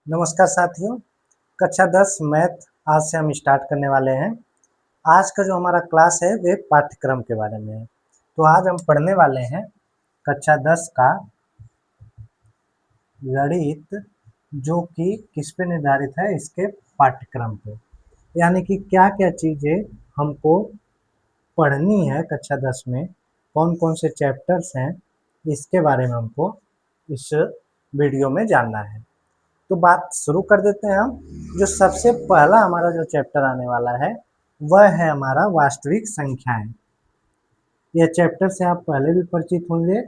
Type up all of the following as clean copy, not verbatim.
नमस्कार साथियों। कक्षा 10 मैथ आज से हम स्टार्ट करने वाले हैं। आज का जो हमारा क्लास है वे पाठ्यक्रम के बारे में है। तो आज हम पढ़ने वाले हैं कक्षा 10 का गणित, जो कि किस पे निर्धारित है, इसके पाठ्यक्रम पे। यानी कि क्या क्या चीज़ें हमको पढ़नी है कक्षा 10 में, कौन कौन से चैप्टर्स हैं, इसके बारे में हमको इस वीडियो में जानना है। तो बात शुरू कर देते हैं हम। जो सबसे पहला हमारा जो चैप्टर आने वाला है वह है हमारा वास्तविक संख्याएं। यह चैप्टर से आप पहले भी परिचित होंगे,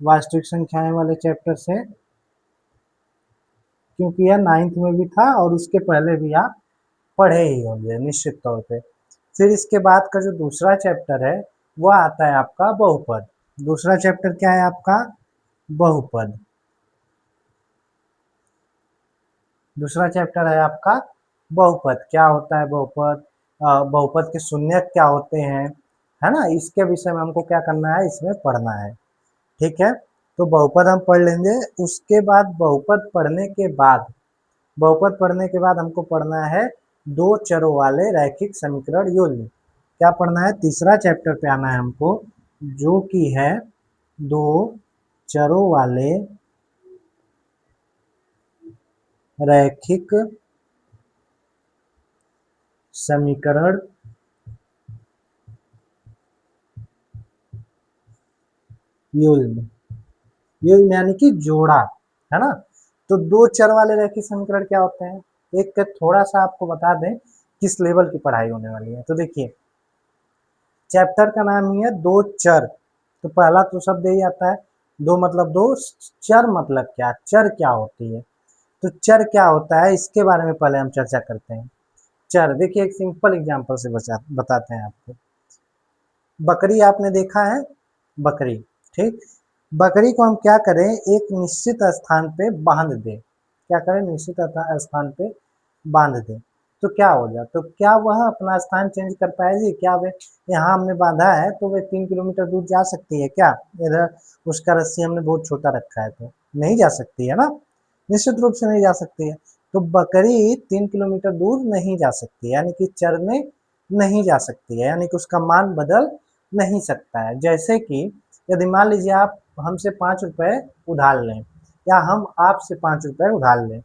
वास्तविक संख्याएं वाले चैप्टर से, क्योंकि यह 9th में भी था और उसके पहले भी आप पढ़े ही होंगे निश्चित तौर पे। फिर इसके बाद का जो दूसरा चैप्टर है वह आता है आपका बहुपद। दूसरा चैप्टर क्या है आपका? बहुपद। दूसरा चैप्टर है आपका बहुपद। क्या होता है बहुपद, बहुपद के शून्यक क्या होते हैं, है ना, इसके विषय में हमको क्या करना है, इसमें पढ़ना है। ठीक है, तो बहुपद हम पढ़ लेंगे। उसके बाद बहुपद पढ़ने के बाद हमको पढ़ना है दो चरों वाले रैखिक समीकरण युग्म। क्या पढ़ना है? तीसरा चैप्टर पे आना है हमको, जो कि है दो चरों वाले रैखिक समीकरण युग्म। युग्म यानी कि जोड़ा, है ना। तो दो चर वाले रैखिक समीकरण क्या होते हैं, एक थोड़ा सा आपको बता दें किस लेवल की पढ़ाई होने वाली है। तो देखिए, चैप्टर का नाम ही है दो चर। तो पहला तो शब्द यही आता है, दो मतलब दो, चर मतलब क्या, चर क्या होती है। तो चर क्या होता है इसके बारे में पहले हम चर्चा करते हैं। चर देखिए, एक सिंपल एग्जांपल से बताते हैं आपको। बकरी आपने देखा है, बकरी, ठीक। बकरी को हम क्या करें, एक निश्चित स्थान पे बांध दें। क्या करें? निश्चित स्थान पे बांध दें। तो क्या हो जाए, तो क्या वह अपना स्थान चेंज कर पाएगी? क्या वे, यहाँ हमने बांधा है तो वे 3 किलोमीटर दूर जा सकती है क्या? इधर उसका रस्सी हमने बहुत छोटा रखा है तो नहीं जा सकती है ना, निश्चित रूप से नहीं जा सकती है। तो बकरी 3 किलोमीटर दूर नहीं जा सकती है, यानी कि चरने नहीं जा सकती है, यानी कि उसका मान बदल नहीं सकता है। जैसे कि यदि मान लीजिए आप हमसे 5 रुपए उधार लें, या हम आपसे 5 रुपए उधार लें,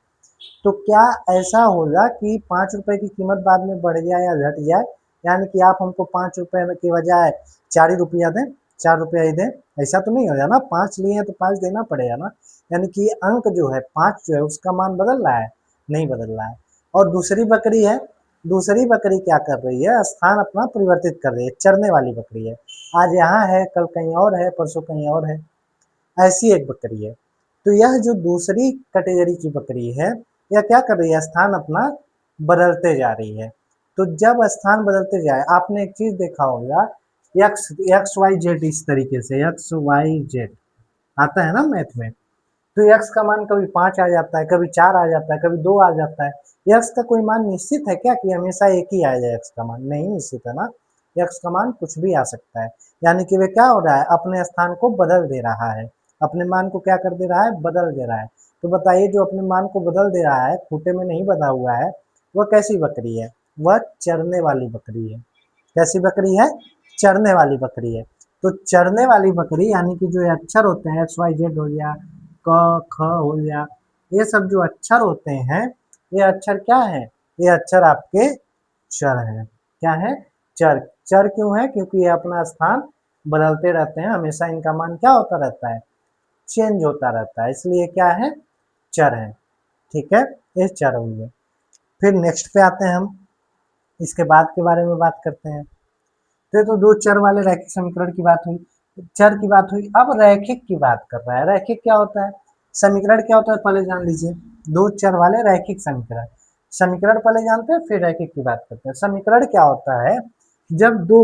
तो क्या ऐसा होगा कि 5 रुपए की कीमत बाद में बढ़ जाए या घट जाए? यानी कि आप हमको 5 रुपए के बजाय 4 ही रुपया दें, 4 रुपया ही दें, ऐसा तो नहीं होगा ना। 5 लिए हैं तो 5 देना पड़ेगा ना। यानी कि अंक जो है 5 जो है उसका मान बदल रहा है? नहीं बदल रहा है। और दूसरी बकरी है, दूसरी बकरी क्या कर रही है, स्थान अपना परिवर्तित कर रही है, चरने वाली बकरी है। आज यहाँ है, कल कहीं और है, परसों कहीं और है, ऐसी एक बकरी है। तो यह जो दूसरी कैटेगरी की बकरी है, यह क्या कर रही है, स्थान अपना बदलते जा रही है। तो जब स्थान बदलते जाए, आपने एक चीज देखा होगा, एक्स एक्स वाई जेड, इस तरीके से एक्स वाई जेड आता है ना मैथ में। तो एक्स का मान कभी 5 आ जाता है, कभी 4 आ जाता है, कभी 2 आ जाता है। एक्स का कोई मान निश्चित है क्या कि हमेशा एक ही आएगा एक्स का मान? नहीं निश्चित है ना, एक्स का मान कुछ भी आ सकता है। यानी कि वे क्या हो रहा है, अपने स्थान को बदल दे रहा है, अपने मान को क्या कर दे रहा है, बदल दे रहा है। तो बताइए, जो अपने मान को बदल दे रहा है, खूंटे में नहीं बंधा हुआ है, वह कैसी बकरी है? वह चरने वाली बकरी है। कैसी बकरी है? चरने वाली बकरी है। तो चरने वाली बकरी यानी कि जो ये अक्षर होते हैं, एक्स वाई जेड हो गया, क ख हो गया, ये सब जो अक्षर होते हैं, ये अक्षर क्या है, ये अक्षर आपके चर है। क्या है? चर। चर क्यों है? क्योंकि ये अपना स्थान बदलते रहते हैं, हमेशा इनका मान क्या होता रहता है, चेंज होता रहता है, इसलिए क्या है, चर है। ठीक है, ये चर हुए। फिर नेक्स्ट पे आते हैं हम, इसके बाद के बारे में बात करते हैं। तो दो चर वाले रैखिक समीकरण की बात हुई, चर की बात हुई। अब रैखिक की बात कर रहा है। रैखिक क्या होता है, समीकरण क्या होता है, पहले जान लीजिए। दो चर वाले रैखिक समीकरण, समीकरण पहले जानते हैं फिर रैखिक की बात करते हैं। समीकरण क्या होता है, जब दो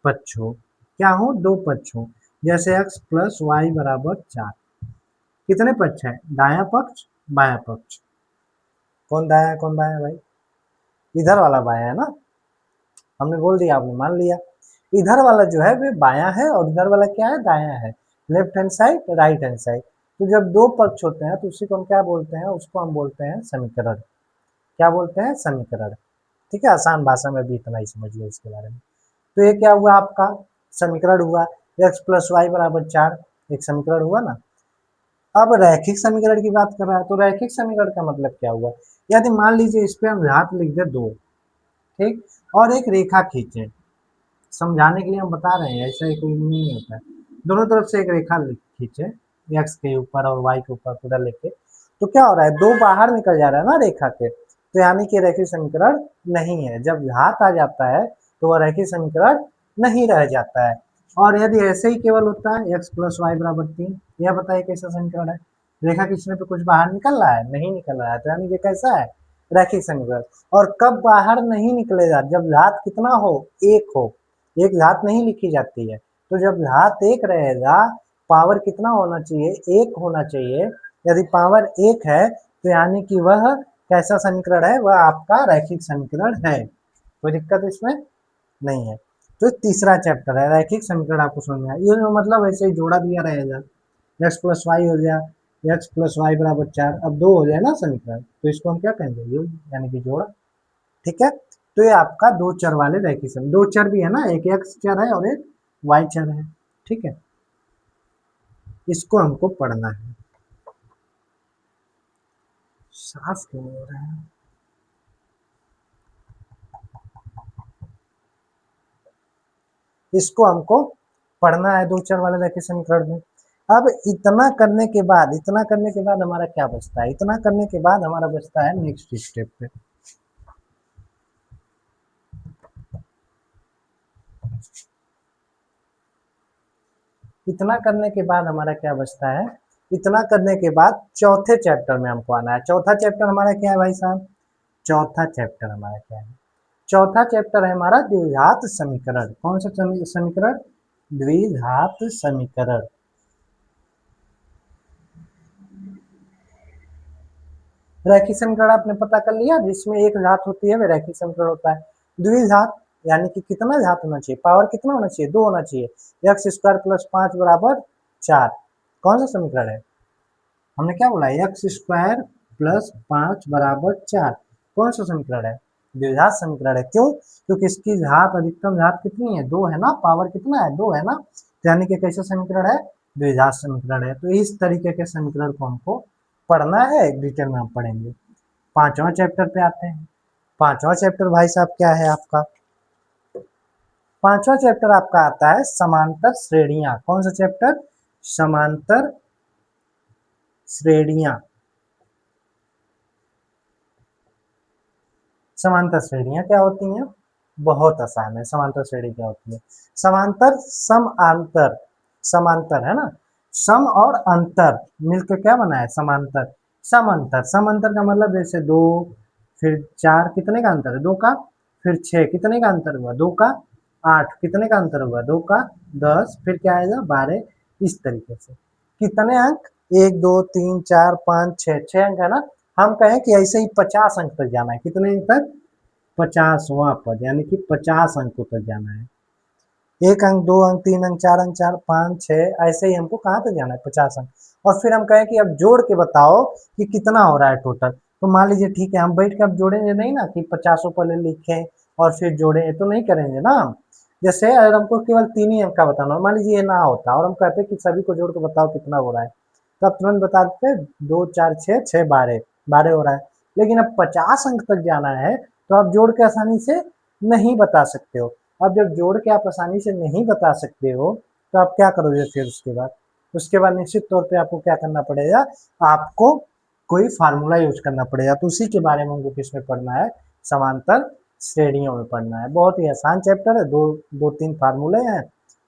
पक्ष हो, क्या हो, दो पक्ष हो। जैसे x प्लस वाई बराबर 4, कितने पक्ष है, दाया पक्ष बाया पक्ष। कौन दाया है कौन बाया है भाई? इधर वाला बाया है ना, हमने बोल दिया, आपने मान लिया। इधर वाला जो है वे बायां है और इधर वाला क्या है, दायां है। Left hand side, right hand side. तो जब दो पक्ष होते हैं तो उसी को हम क्या बोलते हैं, उसको हम बोलते हैं समीकरण। क्या बोलते हैं, समीकरण। ठीक है, आसान भाषा में भी इतना ही समझ लो इसके बारे में। तो ये क्या हुआ आपका समीकरण हुआ, x प्लस वाई बराबर 4, एक समीकरण हुआ ना। अब रैखिक समीकरण की बात कर रहा है, तो रैखिक समीकरण का मतलब क्या हुआ, यदि मान लीजिए इस पे हम घात लिख दे 2, ठीक, और एक रेखा खींचे, समझाने के लिए हम बता रहे हैं, ऐसा ही कोई नहीं होता है। दोनों तरफ से एक रेखा खींचे, एक्स के ऊपर और वाई के ऊपर पूरा लेके, तो क्या हो रहा है, दो बाहर निकल जा रहा है ना रेखा के, तो यानी कि रैखिक समीकरण नहीं है। जब घात आ जाता है तो वह रैखिक समीकरण नहीं रह जाता है। और यदि ऐसे ही केवल होता है एक्स प्लस वाई बराबर 3, यह बताइए कैसा समीकरण है, रेखा खींचने पे कुछ बाहर निकल रहा है, नहीं निकल रहा है, तो यानी कि कैसा है, रैखिक समीकरण। और कब बाहर नहीं निकलेगा, जब घात कितना हो, एक हो, एक घात नहीं लिखी जाती है, तो जब घात एक रहेगा, पावर कितना होना चाहिए, एक होना चाहिए। यदि पावर एक है तो यानी कि वह कैसा समीकरण है, वह आपका रैखिक समीकरण है, कोई दिक्कत इसमें नहीं है। तो तीसरा चैप्टर है रैखिक समीकरण, आपको समझ में आया, ये मतलब ऐसे ही जोड़ा दिया रहेगा, एक्स प्लस वाई हो गया, एक्स प्लस वाई बराबर 4, अब 2 हो जाए ना समीकरण, तो इसको हम क्या कहेंगे, योग, यानी कि जोड़ा। ठीक है, तो ये आपका दो चर वाले रैखिक समीकरण, दो चर भी है ना, एक एक्स चर है और एक वाई चर है। ठीक है, इसको हमको पढ़ना है। साफ क्यों नहीं हो रहा है, इसको हमको पढ़ना है, दो चर वाले रैखिक समीकरण में। अब इतना करने के बाद, इतना करने के बाद हमारा क्या बचता है, इतना करने के बाद हमारा बचता है नेक्स्ट स्टेप पे। इतना करने के बाद हमारा क्या बचता है, इतना करने के बाद चौथे चैप्टर में हमको आना है। चौथा चैप्टर हमारा क्या है भाई साहब, चौथा चैप्टर हमारा क्या है, चौथा चैप्टर है हमारा द्विघात समीकरण। कौन सा समीकरण, द्विघात समीकरण। रैखिक समीकरण आपने पता कर लिया, जिसमें एक घात होती है वह रैखिक समीकरण होता है। द्विघात यानी कि कितना घात होना चाहिए, पावर कितना होना चाहिए, 2 होना चाहिए। एक्स स्क्वायर प्लस 5 बराबर 4, कौन सा समीकरण है, हमने क्या बोला, एक्स स्क्वायर प्लस 5 बराबर 4, कौन सा समीकरण है, द्विघात समीकरण है। क्यों, क्योंकि इसकी घात, अधिकतम घात कितनी है, 2 है ना, पावर कितना है, 2 है ना, तो यानी कि कैसा समीकरण है, द्विघात समीकरण है। तो इस तरीके के समीकरण को हमको पढ़ना है, डिटेल में हम पढ़ेंगे। पांचवा चैप्टर पे आते हैं। पांचवा चैप्टर भाई साहब क्या है आपका, पांचवा चैप्टर आपका आता है समांतर श्रेणियां। कौन सा चैप्टर, समांतर श्रेणियां। समांतर श्रेणियां क्या होती हैं, बहुत आसान है, समांतर श्रेणी क्या होती है, समांतर समांतर, समांतर है ना, सम और अंतर मिलकर क्या बना है, समांतर। समांतर, समांतर का मतलब जैसे 2 फिर 4 कितने का अंतर है, 2 का, फिर 6 कितने का अंतर हुआ, 2 का, 8 कितने का अंतर हुआ, 2 का, 10 फिर क्या आएगा 12, इस तरीके से। कितने अंक, 1 2 3 4 5 6, 6 अंक है ना। हम कहें कि ऐसे ही 50 अंक तक जाना है, कितने अंक तक, 50वां पद, यानी कि 50 अंकों तक जाना है। 1 अंक, 2 अंक, 3 अंक, 4 अंक, 4 5 6, ऐसे ही हमको कहाँ तक जाना है, 50 अंक। और फिर हम कहें कि अब जोड़ के बताओ कि कितना हो रहा है टोटल, तो मान लीजिए ठीक है, हम बैठ के अब जोड़ेंगे नहीं ना, कि 50 पहले लिखें और फिर जोड़े, तो नहीं करेंगे ना हम। जैसे अगर हमको केवल 3 ही अंक का बताना, मान लीजिए ये ना होता और हम कहते कि सभी को जोड़ के बताओ कितना हो रहा है, तो आप तुरंत बता देते 2 4 6 6 12, 12 हो रहा है। लेकिन अब 50 अंक तक जाना है, तो आप जोड़ के आसानी से नहीं बता सकते हो। अब जब जोड़ के आप आसानी से नहीं बता सकते हो, तो आप क्या करोगे फिर उसके बाद, उसके बाद निश्चित तौर पे आपको क्या करना पड़ेगा, आपको कोई फार्मूला यूज करना पड़ेगा। तो उसी के बारे में हमको किसमें पढ़ना है, समांतर श्रेणियों में पढ़ना है। बहुत ही आसान चैप्टर है, दो दो तीन फार्मूले हैं,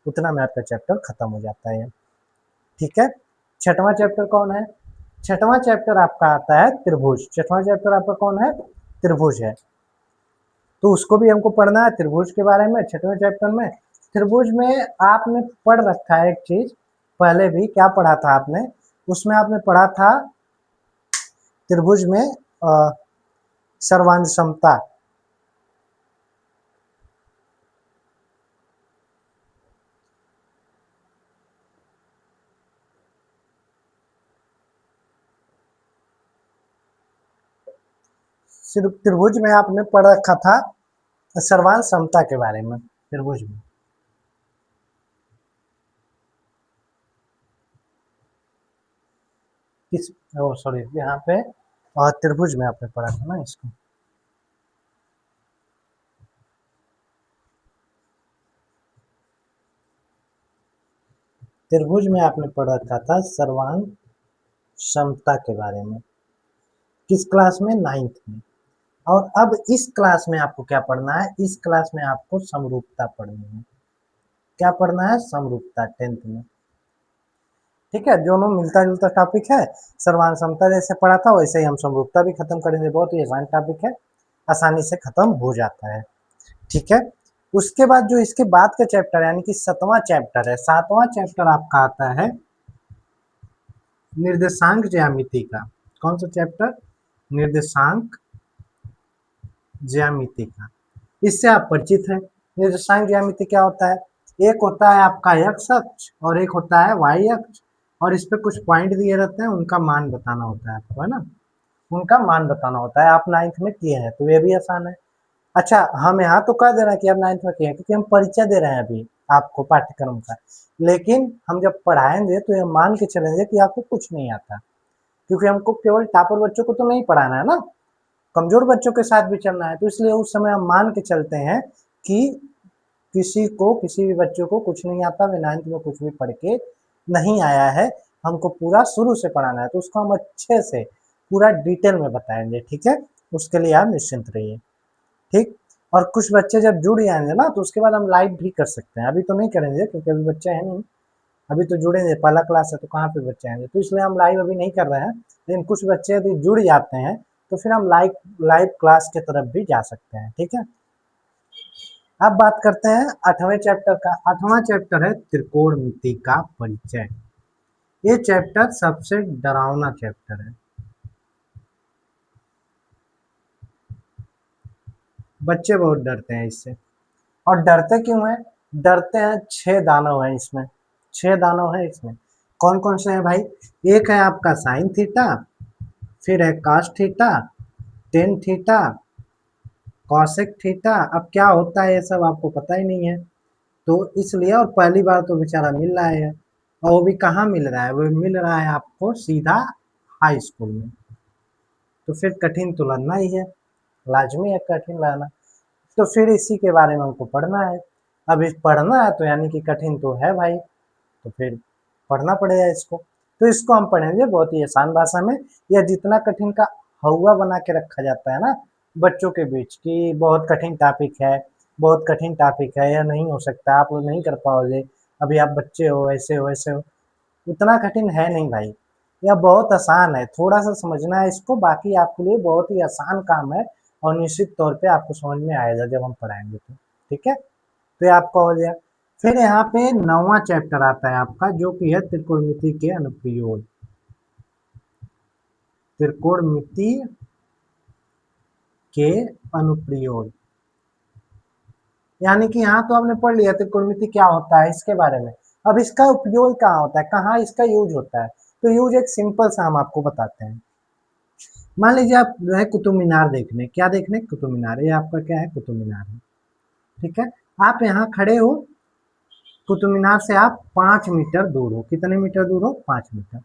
उतना में आपका चैप्टर खत्म हो जाता है। ठीक है, छठवां चैप्टर कौन है, छठवां चैप्टर आपका आता है त्रिभुज। छठवां चैप्टर आपका कौन है, त्रिभुज है, तो उसको भी हमको पढ़ना है, त्रिभुज के बारे में छठवें चैप्टर में। त्रिभुज में आपने पढ़ रखा है एक चीज, पहले भी क्या पढ़ा था आपने, उसमें आपने पढ़ा था त्रिभुज में सर्वांग समता। सिर्फ त्रिभुज में आपने पढ़ रखा था सर्वांग समता के बारे में, त्रिभुज में। किस, ओ सॉरी, यहाँ पे त्रिभुज में आपने पढ़ा था ना इसको। त्रिभुज में आपने पढ़ रखा था सर्वांग समता के बारे में, किस क्लास में, 9th में। और अब इस क्लास में आपको क्या पढ़ना है, इस क्लास में आपको समरूपता पढ़नी है। क्या पढ़ना है, समरूपता, 10th में। ठीक है, दोनों मिलता जुलता टॉपिक है। सर्वांग समता जैसे पढ़ा था वैसे ही हम समरूपता भी खत्म करेंगे, बहुत ही आसान टॉपिक है, आसानी से खत्म हो जाता है। ठीक है, उसके बाद जो इसके बाद का चैप्टर यानी कि 7वां चैप्टर है, 7वां चैप्टर आपका आता है निर्देशांक ज्यामिति का। कौन सा चैप्टर, निर्देशांक ज्यामिति का। इससे आप परिचित हैं। निर्देशांक ज्यामिति क्या होता है, एक होता है आपका एक्स अक्ष और एक होता है वाई अक्ष, और इस पे कुछ पॉइंट दिए रहते हैं, उनका मान बताना होता है आपको, है ना, उनका मान बताना होता है। आप 9th में किए हैं तो ये भी आसान है। अच्छा, हम यहाँ तो कह दे रहे हैं कि आप 9th में किए हैं क्योंकि हम परिचय दे रहे हैं अभी आपको पाठ्यक्रम का, लेकिन हम जब पढ़ाएंगे तो ये मान के चलेंगे कि आपको कुछ नहीं आता, क्योंकि हमको केवल टॉपर बच्चों को तो नहीं पढ़ाना है ना, कमजोर बच्चों के साथ भी चलना है। तो इसलिए उस समय हम मान के चलते हैं कि किसी भी बच्चों को कुछ नहीं आता, वे 9th में कुछ भी पढ़ के नहीं आया है, हमको पूरा शुरू से पढ़ाना है, तो उसको हम अच्छे से पूरा डिटेल में बताएंगे। ठीक है, उसके लिए आप निश्चिंत रहिए। ठीक, और कुछ बच्चे जब जुड़ जाएंगे ना तो उसके बाद हम लाइव भी कर सकते हैं, अभी तो नहीं करेंगे क्योंकि अभी बच्चे हैं नहीं, अभी तो जुड़ेंगे, पहला क्लास है तो कहाँ पे बच्चे आएंगे, तो इसलिए हम लाइव अभी नहीं कर रहे हैं। लेकिन कुछ बच्चे यदि जुड़ जाते हैं तो फिर हम लाइव लाइव क्लास के तरफ भी जा सकते हैं। ठीक है, अब बात करते हैं 8वें चैप्टर का। 8वां चैप्टर है त्रिकोणमिति का परिचय। ये चैप्टर सबसे डरावना चैप्टर है, बच्चे बहुत डरते हैं इससे। और डरते क्यों हैं, डरते हैं 6 दानव है इसमें, 6 दानव है इसमें। कौन कौन से हैं भाई, एक है आपका साइन थीटा, फिर है cos theta, tan theta, cosec theta. अब क्या होता है ये सब आपको पता ही नहीं है, तो इसलिए, और पहली बार तो बेचारा मिल रहा है, और वो भी कहाँ मिल रहा है, वो मिल रहा है आपको सीधा हाई स्कूल में, तो फिर कठिन तो लगना ही है, लाजमी है कठिन लगना। तो फिर इसी के बारे में हमको पढ़ना है। अब इस पढ़ना है तो यानी कि कठिन तो है भाई, तो फिर पढ़ना पड़ेगा इसको। तो इसको हम पढ़ेंगे बहुत ही आसान भाषा में, या जितना कठिन का हवा बना के रखा जाता है ना बच्चों के बीच कि बहुत कठिन टॉपिक है, बहुत कठिन टॉपिक है, या नहीं हो सकता, आप लोग नहीं कर पाओगे, अभी आप बच्चे हो, ऐसे हो ऐसे हो, उतना कठिन है नहीं भाई, यह बहुत आसान है, थोड़ा सा समझना है इसको, बाकी आपके लिए बहुत ही आसान काम है, और निश्चित तौर पे आपको समझ में आएगा जब हम पढ़ाएंगे तो। ठीक है, तो ये आपका हो गया। फिर यहाँ पे 9वां चैप्टर आता है आपका, जो कि है त्रिकोणमिति के अनुप्रयोग। त्रिकोणमिति के अनुप्रयोग, यानी कि यहाँ तो आपने पढ़ लिया त्रिकोणमिति क्या होता है इसके बारे में। अब इसका उपयोग कहाँ होता है, कहाँ इसका यूज होता है, तो यूज एक सिंपल सा हम आपको बताते हैं। मान लीजिए आप जो है कुतुब मीनार देखने, क्या देखने, कुतुब मीनार, ये आपका क्या है, कुतुब मीनार है। ठीक है, आप यहाँ खड़े हो, कुतुब मीनार से आप 5 मीटर दूर हो, कितने मीटर दूर हो, 5 मीटर।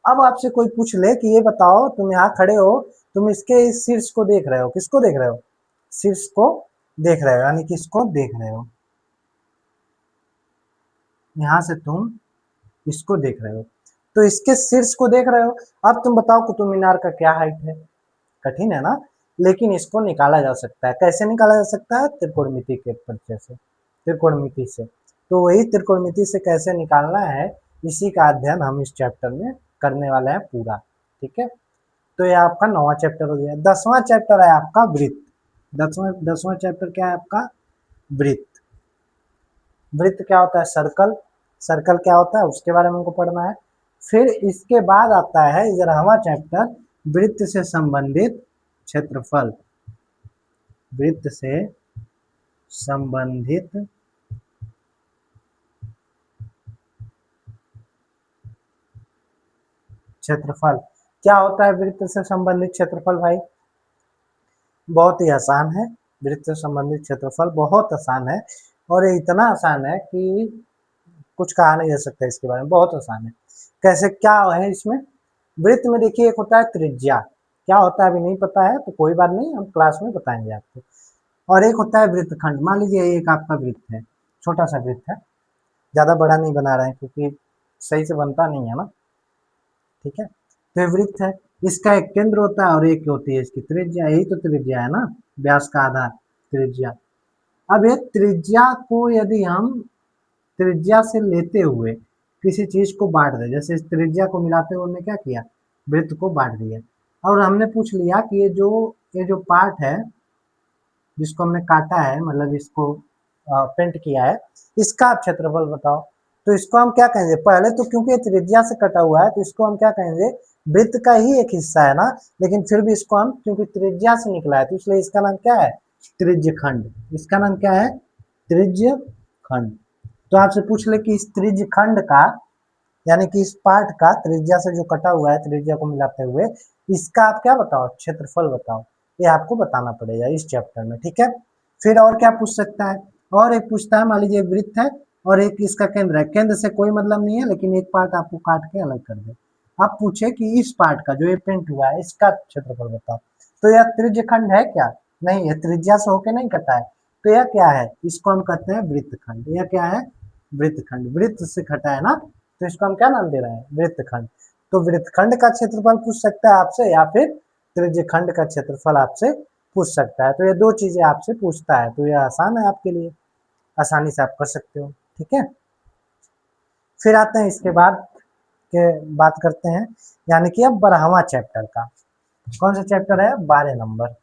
अब आपसे कोई पूछ ले कि ये बताओ, तुम यहाँ खड़े हो, तुम इसके इस शीर्ष को देख रहे हो, किसको देख रहे हो, शीर्ष को देख रहे हो, यानी कि इसको देख रहे हो, यहाँ से तुम इसको देख रहे हो, तो इसके शीर्ष को देख रहे हो। अब तुम बताओ कुतुब मीनार का क्या हाइट है, कठिन है ना, लेकिन इसको निकाला जा सकता है। कैसे निकाला जा सकता है, त्रिकोणमिति के परिचय से, त्रिकोणमिति से। तो वही त्रिकोणमिति से कैसे निकालना है, इसी का अध्ययन हम इस चैप्टर में करने वाले हैं पूरा। ठीक है, तो ये आपका 9वां चैप्टर हो गया। 10वां चैप्टर है आपका वृत्त। 10वां चैप्टर क्या है आपका, वृत्त। वृत्त क्या होता है, सर्कल, सर्कल क्या होता है उसके बारे में हमको पढ़ना है। फिर इसके बाद आता है 11वां चैप्टर, वृत्त से संबंधित क्षेत्रफल। वृत्त से संबंधित क्षेत्रफल। क्या होता है वृत्त से संबंधित क्षेत्रफल भाई, बहुत ही आसान है, वृत्त से संबंधित क्षेत्रफल बहुत आसान है, और ये इतना आसान है कि कुछ कहा नहीं जा सकता इसके बारे में, बहुत आसान है। कैसे क्या है इसमें? वृत्त में देखिए एक होता है त्रिज्या, क्या होता है अभी नहीं पता है तो कोई बात नहीं, हम क्लास में बताएंगे आपको। और एक होता है वृत्तखंड, मान लीजिए एक आपका वृत्त है, छोटा सा वृत्त है, ज्यादा बड़ा नहीं बना रहे हैं क्योंकि सही से बनता नहीं है ना, ठीक है। तो ये वृत्त है, इसका एक केंद्र होता है और एक होती है इसकी त्रिज्या, यही तो त्रिज्या है ना, व्यास का आधार त्रिज्या। अब ये त्रिज्या को यदि हम त्रिज्या से लेते हुए किसी चीज को बांट दे, जैसे इस त्रिज्या को मिलाते हुए हमने क्या किया, वृत्त को बांट दिया, और हमने पूछ लिया कि ये जो पार्ट है जिसको हमने काटा है, मतलब इसको पेंट किया है, इसका आप क्षेत्रफल बताओ। तो इसको हम क्या कहेंगे, पहले तो क्योंकि ये त्रिज्या से कटा हुआ है तो इसको हम क्या कहेंगे, वृत्त का ही एक हिस्सा है ना, लेकिन फिर भी इसको हम क्योंकि त्रिज्या से निकला है तो इसलिए इसका नाम क्या है, त्रिज्यखंड। इसका नाम क्या है, त्रिज्यखंड। तो आपसे पूछ ले कि इस त्रिज्यखंड का, यानी कि इस पार्ट का त्रिज्या से जो कटा हुआ है त्रिज्या को मिलाते हुए, इसका आप क्या बताओ, क्षेत्रफल बताओ। ये आपको बताना पड़ेगा इस चैप्टर में, ठीक है। फिर और क्या पूछ सकता है, और एक पूछता है, मान लीजिए वृत्त है और एक इसका केंद्र है, केंद्र से कोई मतलब नहीं है लेकिन एक पार्ट आपको काट के अलग कर दे, आप पूछे कि इस पार्ट का जो ये पेंट हुआ है इसका क्षेत्रफल बताओ, तो यह त्रिज्यखंड है क्या, नहीं, यह त्रिज्या से होके नहीं कटा है, तो यह क्या है, इसको हम कहते हैं वृत्तखंड। यह क्या है, वृत्तखंड, वृत्त से कटा है ना, तो इसको हम क्या नाम दे रहे हैं, वृत्तखंड। तो वृत्तखंड का क्षेत्रफल पूछ सकता है आपसे, या फिर त्रिज्यखंड का क्षेत्रफल आपसे पूछ सकता है। तो ये दो चीजें आपसे पूछता है, तो ये आसान है आपके लिए, आसानी से आप कर सकते हो, ठीक है। फिर आते हैं इसके बाद के, बात करते हैं यानी कि अब 12वां चैप्टर का। कौन सा चैप्टर है, 12 नंबर।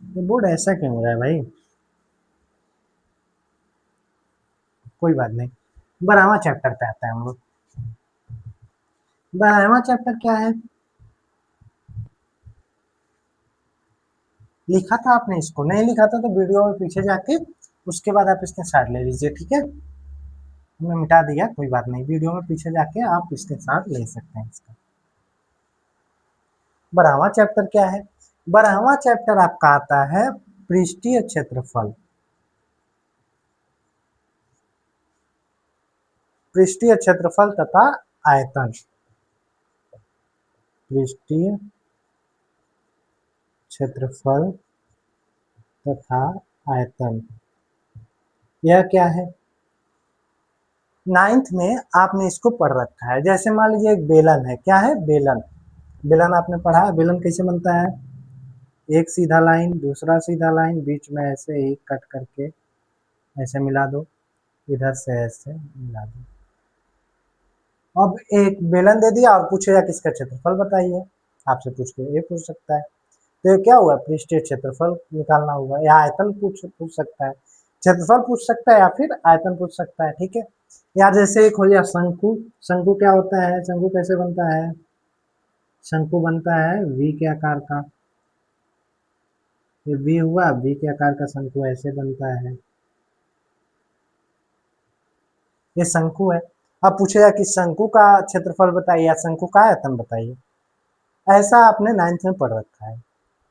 ये बोर्ड ऐसा क्यों हो रहा है भाई, कोई बात नहीं। 12वां चैप्टर पे आता है हम लोग। 12वां चैप्टर क्या है, लिखा था आपने, इसको नहीं लिखा था तो वीडियो में पीछे जाके उसके बाद आप इसके साथ ले लीजिए, ठीक है। हमने मिटा दिया, कोई बात नहीं, वीडियो में पीछे जाके आप इसके साथ ले सकते हैं इसका। 12वां चैप्टर क्या है, 12वां चैप्टर आपका आता है पृष्ठीय क्षेत्रफल। पृष्ठीय क्षेत्रफल तथा आयतन, पृष्ठीय क्षेत्रफल तथा आयतन, यह क्या है, 9th में आपने इसको पढ़ रखा है। जैसे मान लीजिए एक बेलन है, क्या है, बेलन, बेलन आपने पढ़ा है, बेलन कैसे बनता है, एक सीधा लाइन दूसरा सीधा लाइन बीच में ऐसे एक कट करके ऐसे मिला दो, इधर से ऐसे मिला दो। अब एक बेलन दे दिया और पूछेगा किसका क्षेत्रफल बताइए, आपसे पूछ के ये पूछ सकता है, तो ये क्या हुआ, पृष्ठीय क्षेत्रफल निकालना होगा, या आयतन पूछ सकता है, क्षेत्रफल पूछ सकता है या फिर आयतन पूछ सकता है, ठीक है। या जैसे एक हो गया शंकु, शंकु क्या होता है, शंकु कैसे बनता है, शंकु बनता है वी के आकार का, ये वी हुआ, वी के आकार का शंकु ऐसे बनता है, ये शंकु है। अब पूछेगा कि शंकु का क्षेत्रफल बताइए या शंकु का आयतन बताइए, ऐसा आपने 9th में पढ़ रखा है।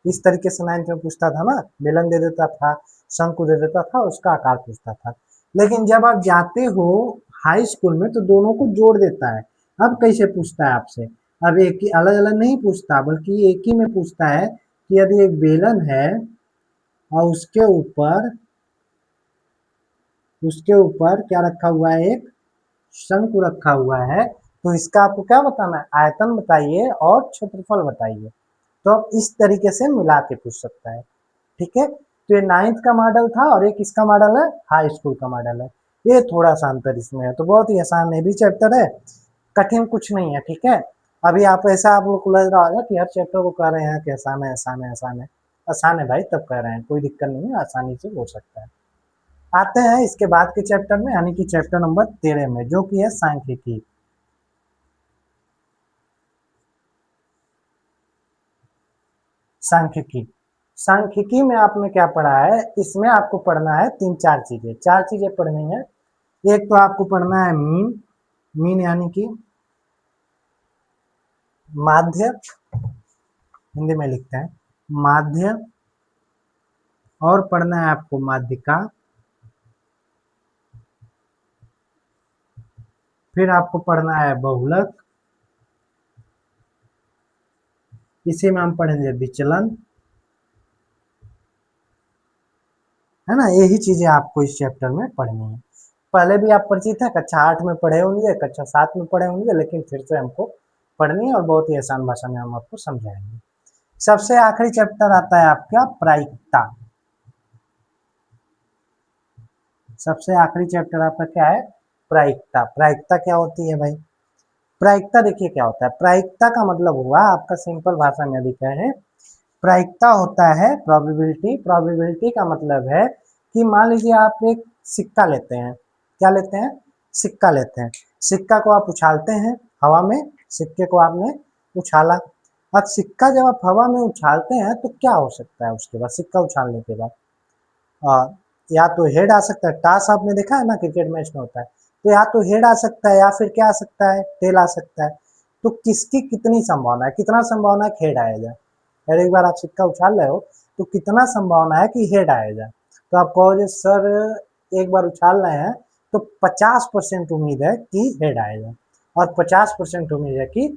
इस तरीके से 9th में पूछता था ना, बेलन दे देता था, शंकु दे देता था, उसका आकार पूछता था। लेकिन जब आप जाते हो हाई स्कूल में तो दोनों को जोड़ देता है। अब कैसे पूछता है आपसे, अब एक ही अलग अलग नहीं पूछता, बल्कि एक ही में पूछता है कि यदि एक बेलन है और उसके ऊपर क्या रखा हुआ है, एक शंकु रखा हुआ है, तो इसका आपको क्या बताना है, आयतन बताइए और क्षेत्रफल बताइए। तो अब इस तरीके से मिला के पूछ सकता है, ठीक है। तो ये 9th का मॉडल था और एक इसका मॉडल है हाई स्कूल का मॉडल है, ये थोड़ा सा अंतर इसमें है। तो बहुत ही आसान है, भी चैप्टर है, कठिन कुछ नहीं है, ठीक है। अभी आप ऐसा आप लोग को लग रहा होगा कि हर चैप्टर को कह रहे हैं कि आसान है आसान है आसान है, आसान है भाई, तब कह रहे हैं, कोई दिक्कत नहीं है, आसानी से हो सकता है। आते हैं इसके बाद के चैप्टर में, यानी कि चैप्टर नंबर 13 में, जो कि है सांख्यिकी। सांख्यिकी, सांख्यिकी में आपने क्या पढ़ा है, इसमें आपको पढ़ना है चार चीजें पढ़नी है। एक तो आपको पढ़ना है मीन, मीन यानी कि माध्य, हिंदी में लिखते हैं माध्य, और पढ़ना है आपको माध्यिका, फिर आपको पढ़ना है बहुलक, इसी में हम पढ़ेंगे विचलन, है ना। यही चीजें आपको इस चैप्टर में पढ़नी है। पहले भी आप परिचित हैं, कक्षा 8 में पढ़े होंगे, कक्षा 7 में पढ़े होंगे, लेकिन फिर से हमको पढ़नी है और बहुत ही आसान भाषा में हम आपको समझाएंगे। सबसे आखिरी चैप्टर आता है आपका प्रायिकता। सबसे आखिरी चैप्टर आपका क्या है? प्रायिकता। प्रायिकता क्या होती है भाई? प्रायिकता देखिए क्या होता है। प्रायिकता का मतलब हुआ आपका, सिंपल भाषा में अभी कहें, प्रायिकता होता है प्रोबेबिलिटी। प्रोबेबिलिटी का मतलब है कि मान लीजिए आप एक सिक्का लेते हैं। क्या लेते हैं? सिक्का लेते हैं। सिक्का को आप उछालते हैं हवा में, सिक्के को आपने उछाला। अब सिक्का जब आप हवा में उछालते हैं तो क्या हो सकता है उसके बाद, सिक्का उछालने के बाद? या तो हेड आ सकता है, टॉस आपने देखा है ना, क्रिकेट मैच में होता है, तो या तो हेड आ सकता है या फिर क्या आ सकता है, टेल आ सकता है। तो किसकी कितनी संभावना है, कितना संभावना है हेड आएगा? अगर एक बार आप सिक्का उछाल रहे हो तो कितना संभावना है कि हेड आएगा? तो आप कहोगे सर एक बार उछाल रहे हैं तो 50% उम्मीद है कि हेड आएगा और 50% उम्मीद है कि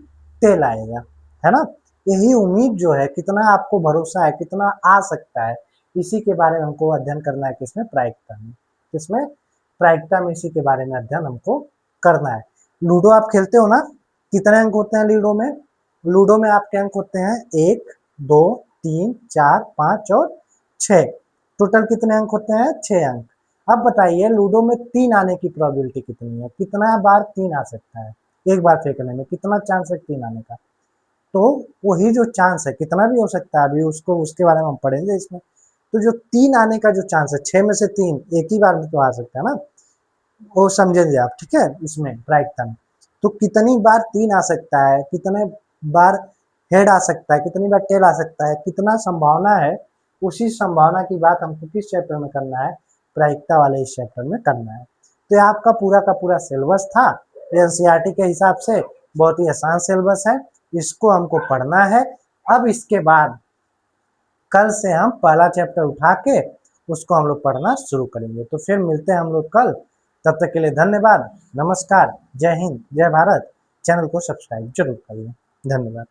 टेल आएगा, है ना। यही उम्मीद जो है, कितना आपको भरोसा है, कितना आ सकता है, इसी के बारे में हमको अध्ययन करना है। किसमें? प्रायिकता में। किसमें? प्रायिकता में। इसी के बारे में अध्ययन हमको करना है। लूडो आप खेलते हो ना, कितने अंक होते हैं लूडो में? लूडो में आपके अंक होते हैं 1, 2, 3, 4, 5 और 6। टोटल कितने अंक होते हैं? 6 अंक। अब बताइए लूडो में 3 आने की प्रोबेबिलिटी कितनी है? कितना बार 3 आ सकता है? एक बार फेंकने में कितना चांस है 3 आने का? तो वही जो चांस है, कितना भी हो सकता है, अभी उसको उसके बारे में हम पढ़ेंगे इसमें। तो जो 3 आने का जो चांस है, 6 में से 3 एक ही बार में तो आ सकता है ना, वो समझेंगे आप, ठीक है। इसमें प्रायिकता में तो कितनी बार 3 आ सकता है, कितने बार हेड आ सकता है, कितनी बार टेल आ सकता है, कितना संभावना है, उसी संभावना की बात हमको किस चैप्टर में करना है? प्रायिकता वाले इस चैप्टर में करना है। तो ये आपका पूरा का पूरा सिलेबस था। एनसीईआरटी के हिसाब से बहुत ही आसान सिलेबस है, इसको हमको पढ़ना है। अब इसके बाद कल से हम पहला चैप्टर उठा के उसको हम लोग पढ़ना शुरू करेंगे। तो फिर मिलते हैं हम लोग कल। तब तक के लिए धन्यवाद, नमस्कार, जय हिंद, जय भारत। चैनल को सब्सक्राइब जरूर करिए। धन्यवाद।